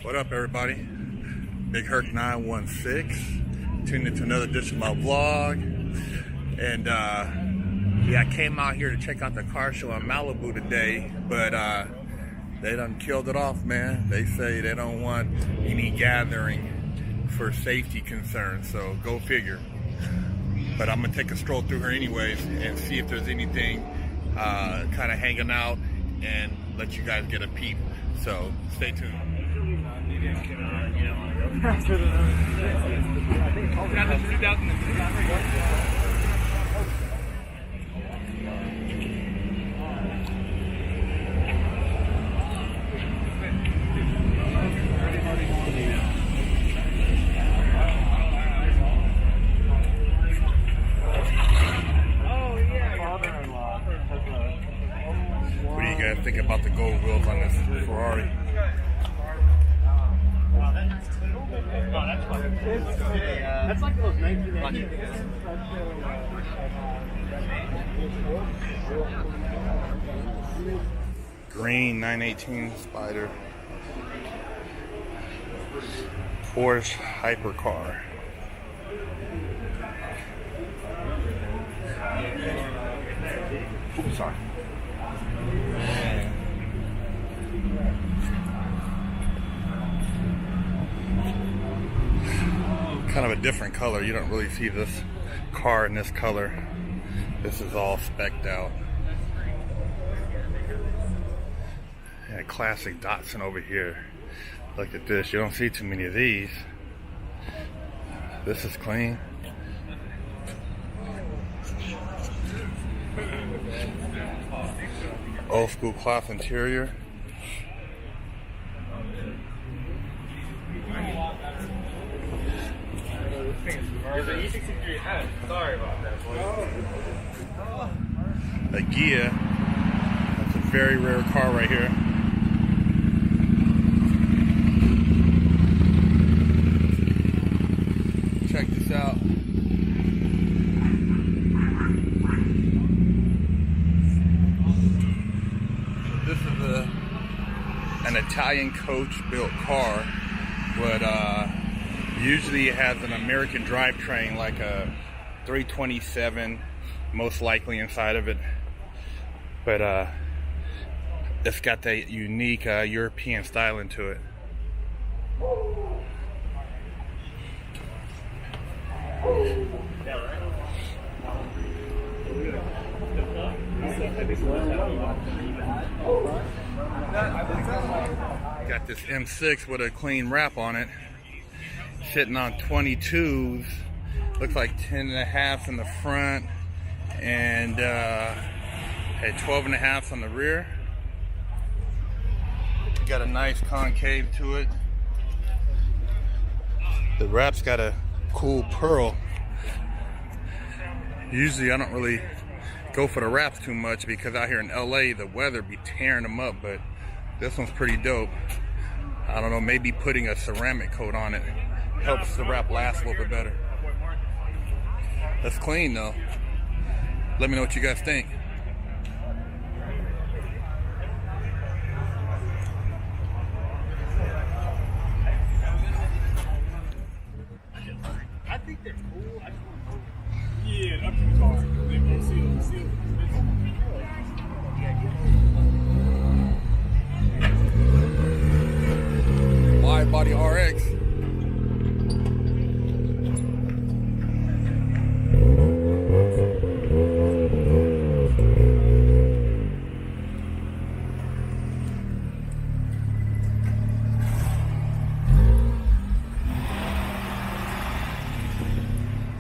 What up, everybody? Big Herc 916 tuned into another edition of my vlog. And yeah, I came out here to check out the car show in Malibu today, but they done killed it off, man. They say they don't want any gathering for safety concerns, so go figure. But I'm gonna take a stroll through here anyways and see if there's anything kind of hanging out and let you guys get a peep. So stay tuned. What do you guys think about the gold wheels on this Ferrari? That's like those 1990s. Green 918 Spider. Porsche hypercar. Oops, sorry. Kind of a different color. You don't really see this car in this color. This is all specced out. Yeah, classic Datsun over here. Look at this. You don't see too many of these. This is clean. Old school cloth interior. There's an E63S. Sorry about that, boy. A Gia. That's a very rare car right here. Check this out. This is an Italian coach built car, but usually it has an American drivetrain, like a 327, most likely inside of it. But it's got that unique European style into it. Got this M6 with a clean wrap on it. Sitting on 22s, looks like 10.5 in the front, and had 12.5 on the rear. Got a nice concave to it. The wrap's got a cool pearl. Usually I don't really go for the wraps too much because out here in LA the weather be tearing them up, but this one's pretty dope. I don't know, maybe putting a ceramic coat on it helps the wrap last a little bit better. That's clean though. Let me know what you guys think. I think they're cool. I just want to know. Yeah, up to the car. They won't see it. Wide body RX.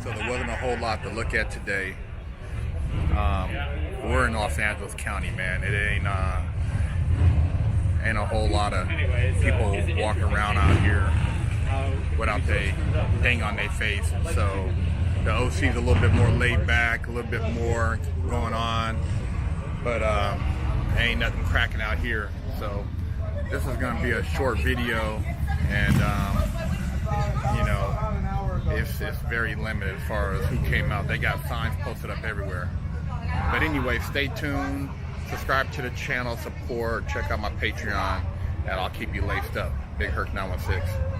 So there wasn't a whole lot to look at today. We're in Los Angeles County, man. It ain't a whole lot of people walking around out here without the thing on their face. So the OC's a little bit more laid back, a little bit more going on, but ain't nothing cracking out here. So this is going to be a short video, and you know, it's very limited as far as who came out. They got signs posted up everywhere. But anyway, stay tuned, subscribe to the channel, support, check out my Patreon, and I'll keep you laced up. Big Herc 916.